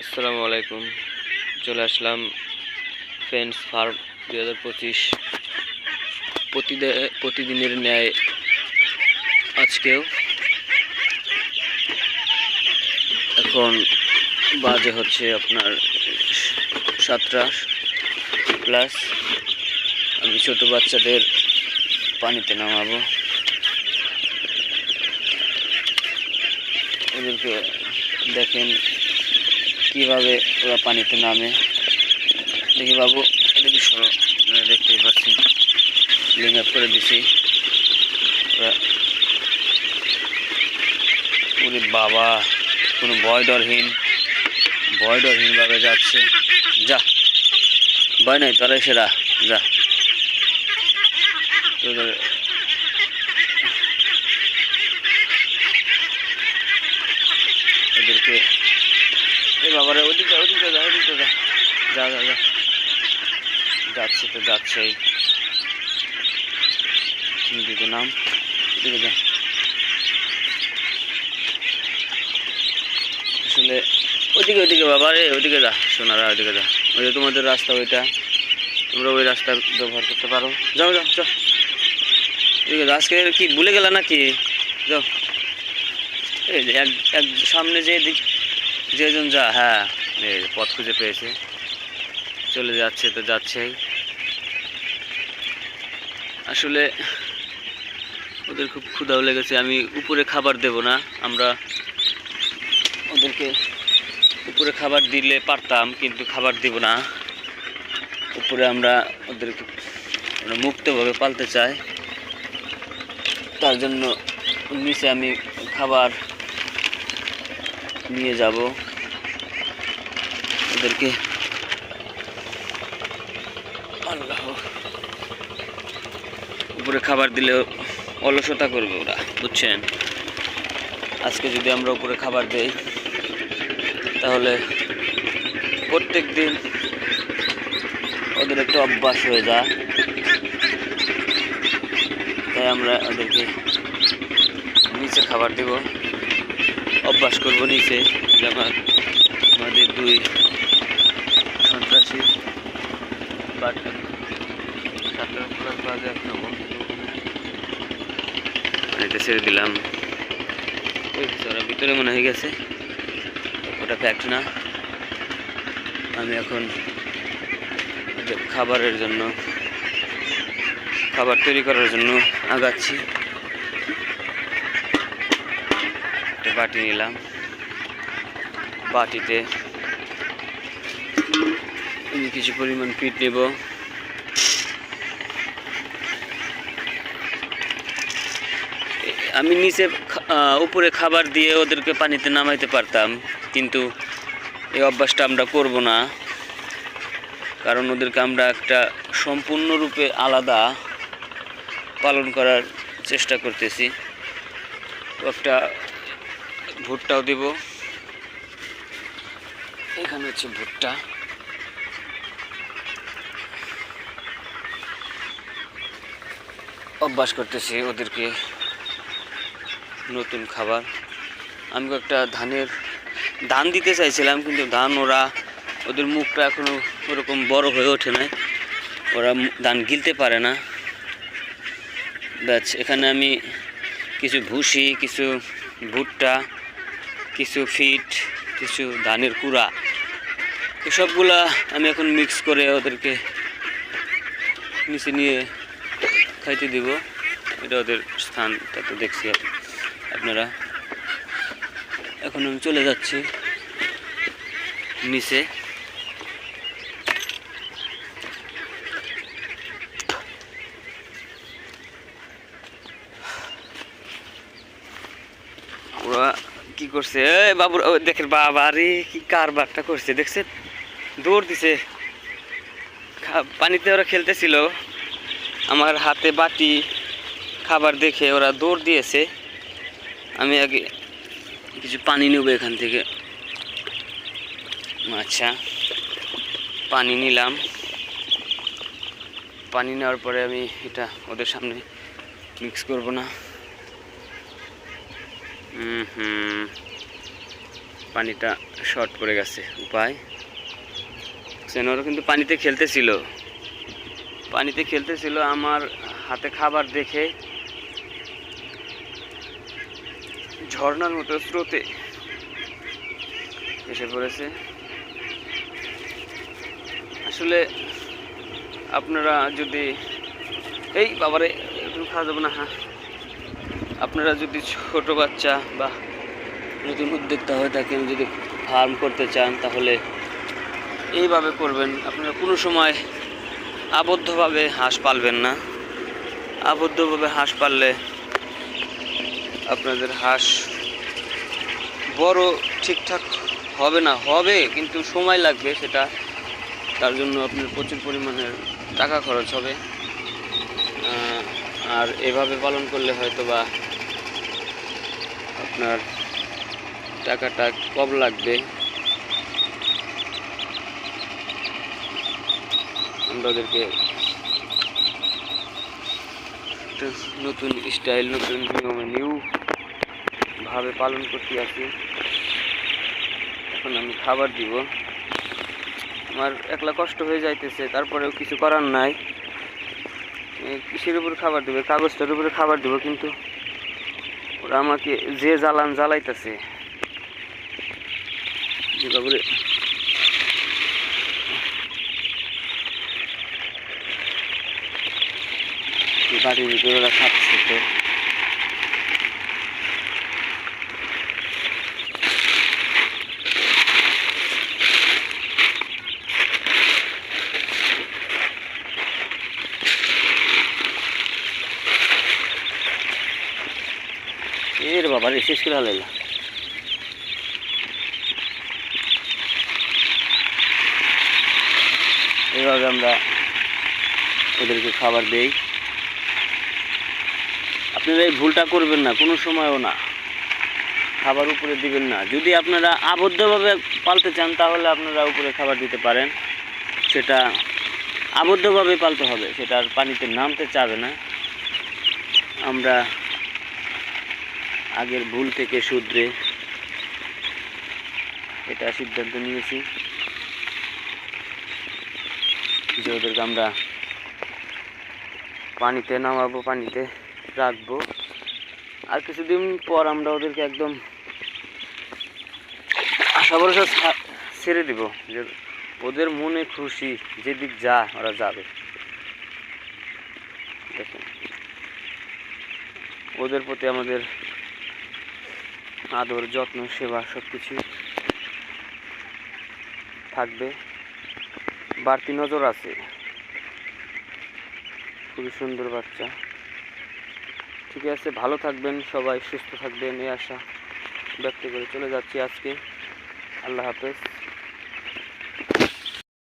আসসালামু আলাইকুম। চলে আসলাম ফ্রেন্ডস ফার্ম 2025 প্রতিদিনের ন্যায় আজকেও। এখন বাজে হচ্ছে আপনার 7টা প্লাস। আমি ছোট বাচ্চাদের পানিতে নামাবো। ওদেরকে দেখেন কিভাবে ওরা পানিতে নামে। দেখি বাবু, এদিকে সরো। দেখতেই পাচ্ছেন লিঙ্ক আপ করে দিছি। ওরে বাবা, কোনো ভয় ডরহীন ভাবে যাচ্ছে। যা, ভয় নাই, তোরা সেরা যা। তোদের ওদেরকে এই বাবারে ওদিকে যা, যা যা যা। যাচ্ছে তো যাচ্ছেই। দিকে নাম, ওদিকে যা। আসলে ওদিকে বাবা রে, ওদিকে যা সোনারা, ওদিকে যা। ওই যে তোমাদের রাস্তা ওইটা, তোমরা ওই রাস্তা ব্যবহার করতে পারো। যাও যাও যাও, ওদিকে যা। আজকে কি ভুলে গেলা নাকি? যাও। এই যে এক সামনে যেজন যা, হ্যাঁ এই পথ খুঁজে পেয়েছে, চলে যাচ্ছে তো যাচ্ছেই। আসলে ওদের খুব ক্ষুধাও লেগেছে। আমি উপরে খাবার দেব না, আমরা ওদেরকে উপরে খাবার দিলে পারতাম, কিন্তু খাবার দিব না। উপরে আমরা ওদেরকে মুক্তভাবে পালতে চাই, তার জন্য নিচে আমি খাবার নিয়ে যাব। ওদেরকে উপরে খাবার দিলে অলসতা করবে ওরা, বুঝছেন? আজকে যদি আমরা উপরে খাবার দেই তাহলে প্রত্যেক দিন ওদের একটা অভ্যাস হয়ে যায়। তাই আমরা ওদেরকে নিচে খাবার দেব, অভ্যাস করব নিচে। আমাদের 2 সন্ত্রাসী বাজে পানিতে ছেড়ে দিলাম। ওরা ভিতরে মনে হয়ে গেছে, ওটা ফ্যাক্ট না। আমি এখন খাবারের জন্য, খাবার তৈরি করার জন্য আগাচ্ছি। একটা বাটি নিলাম, বাটিতে আমি কিছু পরিমাণ ফিট নেব। আমি নিচে উপরে খাবার দিয়ে ওদেরকে পানিতে নামাইতে পারতাম, কিন্তু এই অভ্যাসটা আমরা করব না, কারণ ওদেরকে আমরা একটা সম্পূর্ণরূপে আলাদা পালন করার চেষ্টা করতেছি। একটা ভুট্টাও দেব, এখানে হচ্ছে ভুট্টা। অভ্যাস করতেছি ওদেরকে নতুন খাবার। আমি একটা ধান দিতে চাইছিলাম, কিন্তু ওদের মুখটা এখনো ওরকম বড় হয়ে ওঠে নাই, ওরা ধান গিলতে পারে না। ব্যাস, এখানে আমি কিছু ভুসি, কিছু ভুট্টা, কিছু ফিট, কিছু ধানের কুড়া, এসবগুলা আমি এখন মিক্স করে ওদেরকে নিচে নিয়ে খাইতে দিব। এটা ওদের স্থানটা তো দেখছি আপনারা। এখন আমি চলে যাচ্ছি নিচে। ওরা কি করছে? বাবুর দেখেন, বাবা রে কি কারবারটা করছে দেখছেন? দৌড় দিছে পানিতে। ওরা খেলতেছিল, আমার হাতে বাটি খাবার দেখে ওরা দৌড় দিয়েছে। আমি আগে কিছু পানি নেব এখান থেকে। আচ্ছা, পানি নিলাম। পানি নেওয়ার পরে আমি এটা ওদের সামনে মিক্স করব না। পানিটা শর্ট পড়ে গেছে উপায়। ওরা কিন্তু পানিতে খেলতেছিল আমার হাতে খাবার দেখে ঝর্ণার মতো স্রোতে এসে পড়েছে। আসলে আপনারা যদি এই বাবারে খাওয়া যাবে না, হ্যাঁ, আপনারা যদি ছোট বাচ্চা বা নতুন উদ্যোক্তা হয়ে থাকেন, যদি ফার্ম করতে চান তাহলে এইভাবে করবেন। আপনারা কোনো সময় আবদ্ধভাবে হাঁস পালবেন না। আবদ্ধভাবে হাঁস পাললে আপনাদের হাঁস বড় ঠিকঠাক হবে কিন্তু সময় লাগবে, সেটা তার জন্য আপনার প্রচুর পরিমাণের টাকা খরচ হবে। আর এভাবে পালন করলে হয়তো বা আপনার টাকাটা কম লাগবে। আমরা ওদেরকে নতুন স্টাইল, নতুন নিয়মে নিউভাবে পালন করতে আছি। এখন আমি খাবার দিব। আমার একলা কষ্ট হয়ে যাইতেছে, তারপরেও কিছু করার নাই। কিসের উপর খাবার দেবে, কাগজটার উপরে খাবার দেবো, কিন্তু ওরা আমাকে যে জ্বালাইতেছে বাড়ির ভিতরে ওরা খাচ্ছে। তো এর বাবা রে, শেষ করে হালাইলা। এইভাবে আমরা ওদেরকে খাবার দেই। আপনারা এই ভুলটা করবেন না, কোনো সময়ও না, খাবার উপরে দিবেন না। যদি আপনারা আবদ্ধভাবে পালতে চান তাহলে আপনারা উপরে খাবার দিতে পারেন, সেটা আবদ্ধভাবে পালতে হবে, সেটা আর পানিতে নামতে চাবে না। আমরা আগের ভুল থেকে শুধরে এটা সিদ্ধান্ত নিয়েছি যে ওদেরকে আমরা পানিতে নামাবো, পানিতে রাখবো। আর কিছুদিন পর আমরা ওদেরকে একদম আশা ভরসা ছেড়ে দিব, যে ওদের মনে খুশি যেদিক যা ওরা যাবে। দেখেন, ওদের প্রতি আমাদের আদর, যত্ন, সেবা সবকিছু থাকবে। বাড়তি নজর আছে। খুবই সুন্দর বাচ্চা। ঠিক আছে, ভালো থাকবেন সবাই, সুস্থ থাকবেন, এই আশা ব্যক্ত করে চলে যাচ্ছি আজকে। আল্লাহ হাফেজ।